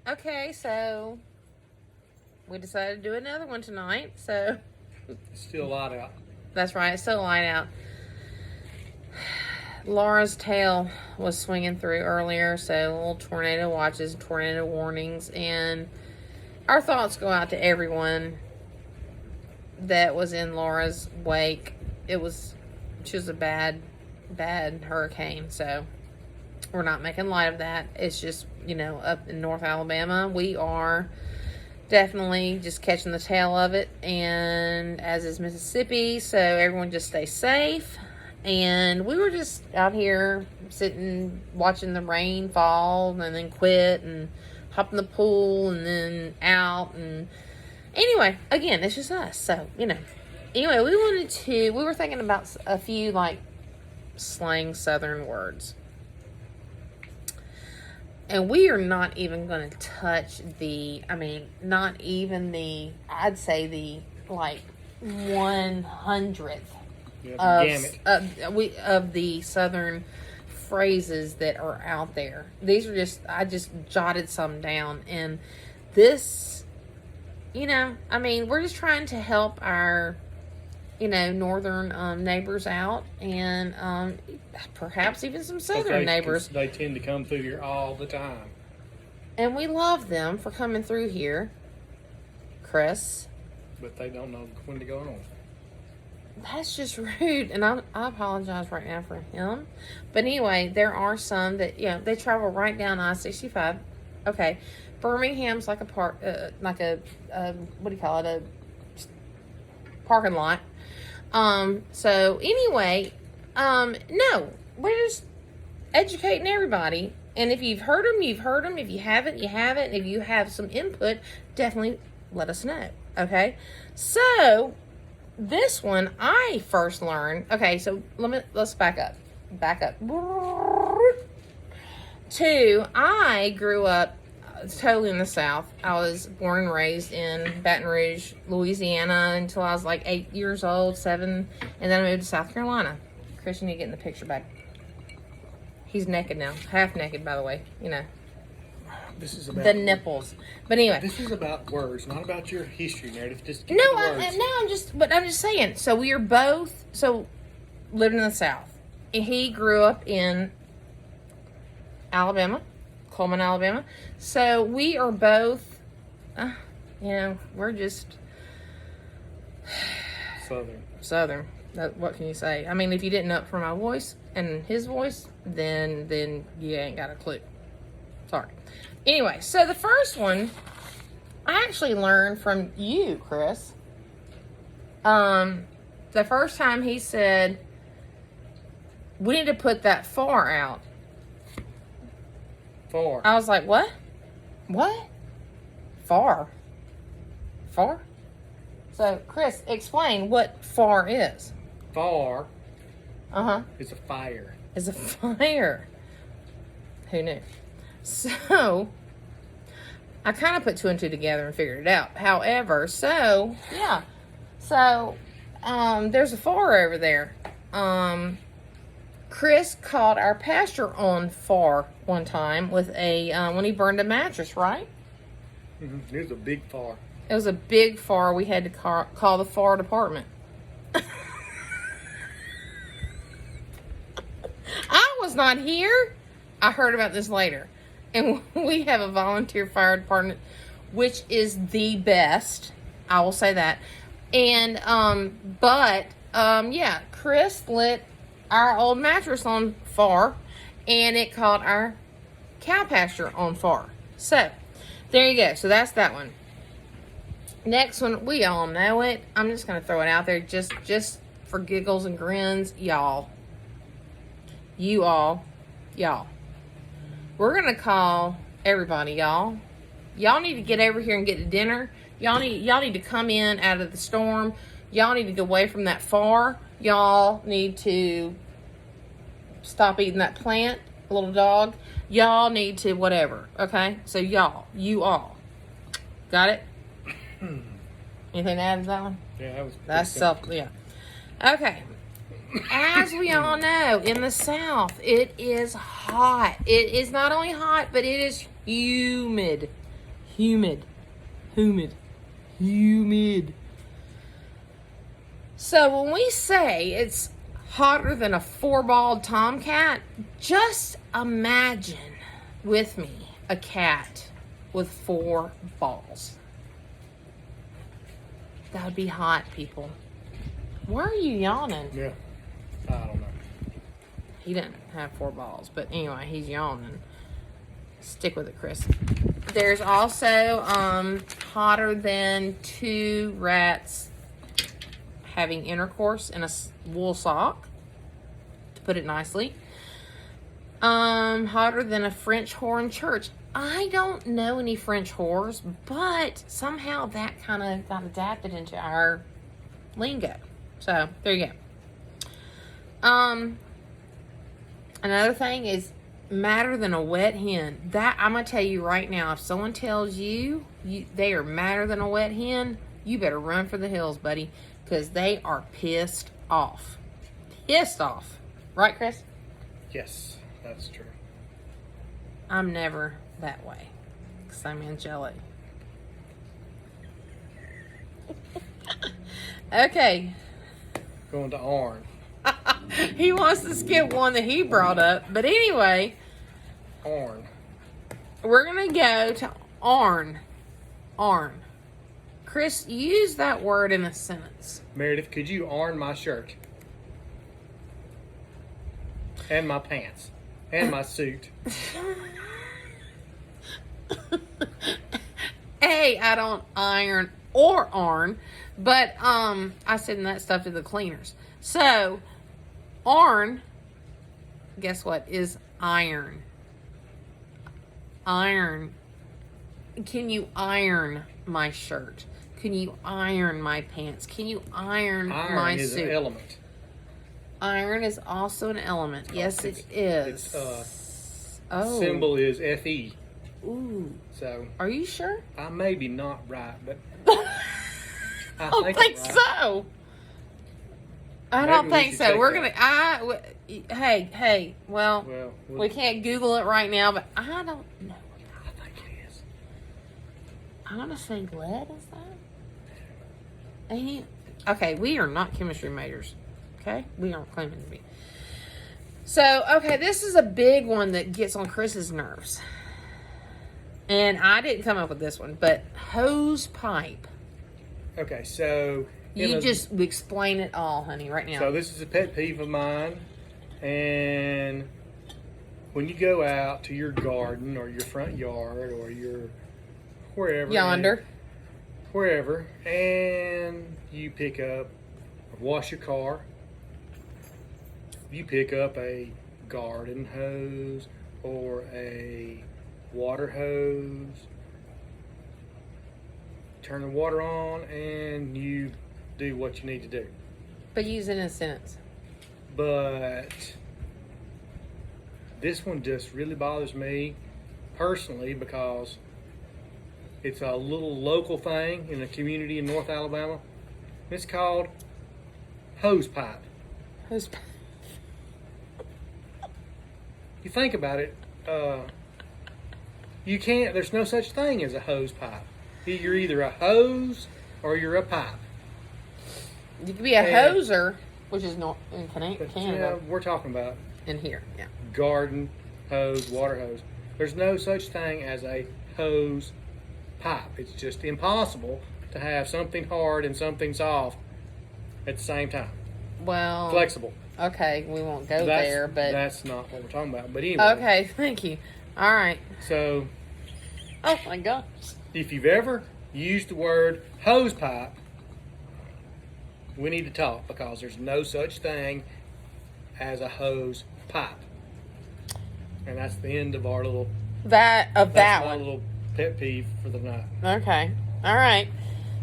Okay, so we decided to do another one tonight. So It's still light out. that's right, it's still light out. Laura's tail was swinging through earlier, so little tornado watches, tornado warnings, and our thoughts go out to everyone that was in Laura's wake. She was a bad hurricane, so we're not making light of that. It's just, up in North Alabama, we are definitely just catching the tail of it, and as is Mississippi, so everyone just stay safe. And we were just out here sitting, watching the rain fall, and then quit, and hop in the pool, and then out, and anyway, again, it's just us, so, Anyway, we were thinking about a few, slang Southern words. And we are not even going to touch I'd say the, 100th of the Southern phrases that are out there. These are I just jotted some down, and this, we're just trying to help our, northern neighbors out, and perhaps even some southern neighbors. They tend to come through here all the time. And we love them for coming through here, Chris. But they don't know when to go on. That's just rude, and I apologize right now for him. But anyway, there are some that they travel right down I-65. Okay, Birmingham's like a what do you call it? A parking lot. So anyway, no, we're just educating everybody. And if you've heard them, you've heard them. If you haven't, you haven't. If you have some input, definitely let us know. Okay, so. This one I first learned. Okay, so let's back up. Two, I grew up totally in the South. I was born and raised in Baton Rouge, Louisiana until I was 8 years old, 7, and then I moved to South Carolina. Chris, you need to get in the picture back. He's naked now. Half naked, by the way. This is about the nipples. But anyway, this is about words, not about your history narrative. Just I'm just saying. So we are both living in the South. And he grew up in Alabama, Coleman, Alabama. So we are both, we're just Southern. What can you say? I mean, if you didn't know it from my voice and his voice, then you ain't got a clue. Sorry. Anyway, so the first one I actually learned from you, Chris. The first time he said, we need to put that far out. Far. I was like, what? What? Far? So, Chris, explain what far is. Far. Uh-huh. Is a fire. Is a fire. Who knew? So, I kind of put 2 and 2 together and figured it out. However, yeah. So, there's a far over there. Chris caught our pastor on far one time with when he burned a mattress, right? Mm-hmm. It was a big far. It was a big far. We had to call the fire department. I was not here. I heard about this later. And we have a volunteer fire department, which is the best. I will say that. And, Chris lit our old mattress on fire, and it caught our cow pasture on fire. So, there you go. So, that's that one. Next one, we all know it. I'm just going to throw it out there just for giggles and grins. Y'all. You all. Y'all. We're going to call everybody, y'all. Y'all need to get over here and get to dinner. Y'all need to come in out of the storm. Y'all need to get away from that far. Y'all need to stop eating that plant, little dog. Y'all need to whatever, okay? So y'all, you all. Got it? Anything to add to that one? Yeah, that's yeah. Okay. As we all know, in the South, it is hot. It is not only hot, but it is humid. Humid. Humid. Humid. So when we say it's hotter than a 4-balled tomcat, just imagine with me a cat with 4 balls. That would be hot, people. Why are you yawning? Yeah. I don't know. He didn't have 4 balls, but anyway, he's yawning. Stick with it, Chris. There's also hotter than 2 rats having intercourse in a wool sock, to put it nicely. Hotter than a French whore in church. I don't know any French whores, but somehow that kind of got adapted into our lingo. So there you go. Another thing is madder than a wet hen. That I'm gonna tell you right now. If someone tells you they are madder than a wet hen, you better run for the hills, buddy, because they are pissed off. Pissed off, right, Chris? Yes, that's true. I'm never that way, because I'm angelic. Okay. Going to Arn. He wants to skip one that he brought up. But anyway, Arn. we're going to go to Arn. Arn. Chris, use that word in a sentence. Meredith, could you Arn my shirt? And my pants. And my suit. A, I don't iron or Arn, but I send that stuff to the cleaners. So, Arn, guess what, is iron. Iron. Can you iron my shirt? Can you iron my pants? Can you iron my Iron is suit? an element. Iron is also an element. Yes, it is. Its oh. symbol is Fe. Ooh. So Are you sure? I may be not right, but I don't think I'm right. so. I Maybe don't we think should so. take We're that. hey, well, Well, we can't Google it right now, but I don't know. I think it is. I'm gonna say lead, is that? Okay, we are not chemistry majors. Okay? We aren't claiming to be. So, okay, this is a big one that gets on Chris's nerves. And I didn't come up with this one, but hose pipe. Okay, so You just explain it all, honey, right now. So this is a pet peeve of mine, and when you go out to your garden or your front yard or your wherever, wherever, and you pick up or wash your car, you pick up a garden hose or a water hose, turn the water on, and you do what you need to do. But use it in a sentence. But this one just really bothers me personally because it's a little local thing in a community in North Alabama. It's called Hosepipe. Hose pipe. You think about it, there's no such thing as a hose pipe. You're either a hose or you're a pipe. You could be a hoser, which is not in But, Canada. we're talking about In here, yeah. garden hose, water hose. There's no such thing as a hose pipe. It's just impossible to have something hard and something soft at the same time. Well, Flexible. okay, we won't go there, but that's not what we're talking about. But anyway. okay, thank you. All right. So Oh my gosh. if you've ever used the word hose pipe, we need to talk because there's no such thing as a hose pipe. And that's the end of our little That my one. little pet peeve for the night. Okay. All right.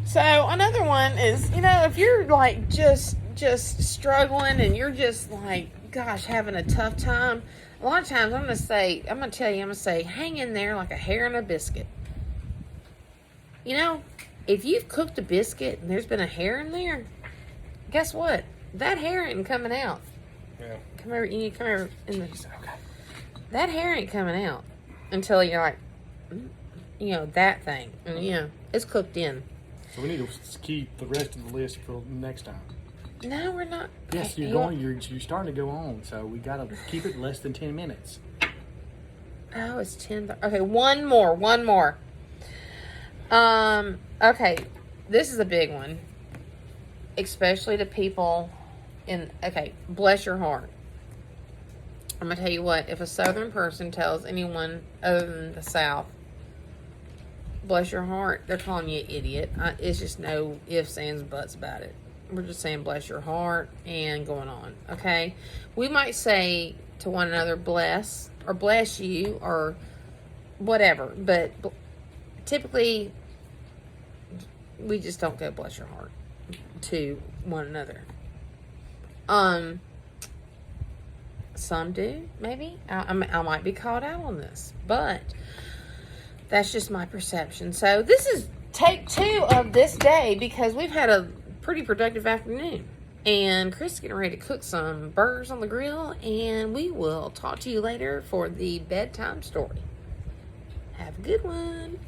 So another one is, if you're like just struggling and you're just like, gosh, having a tough time, a lot of times I'm going to say, hang in there like a hair in a biscuit. If you've cooked a biscuit and there's been a hair in there, guess what? That hair ain't coming out. Yeah. Come over in this. Okay. That hair ain't coming out until you're like, that thing. And, it's cooked in. So we need to keep the rest of the list for next time. No, we're not. Yes, you're starting to go on, so we got to keep it less than 10 minutes. Oh, it's 10. Okay, one more. Okay, this is a big one. Especially to people bless your heart. I'm going to tell you what, if a Southern person tells anyone other than the South, bless your heart, they're calling you an idiot. It's just no ifs, ands, buts about it. We're just saying bless your heart and going on, okay? We might say to one another bless or bless you or whatever, but typically we just don't go bless your heart to one another. Some do, maybe. I might be called out on this, but that's just my perception. So this is take 2 of this day because we've had a pretty productive afternoon. And Chris is getting ready to cook some burgers on the grill, and we will talk to you later for the bedtime story. Have a good one.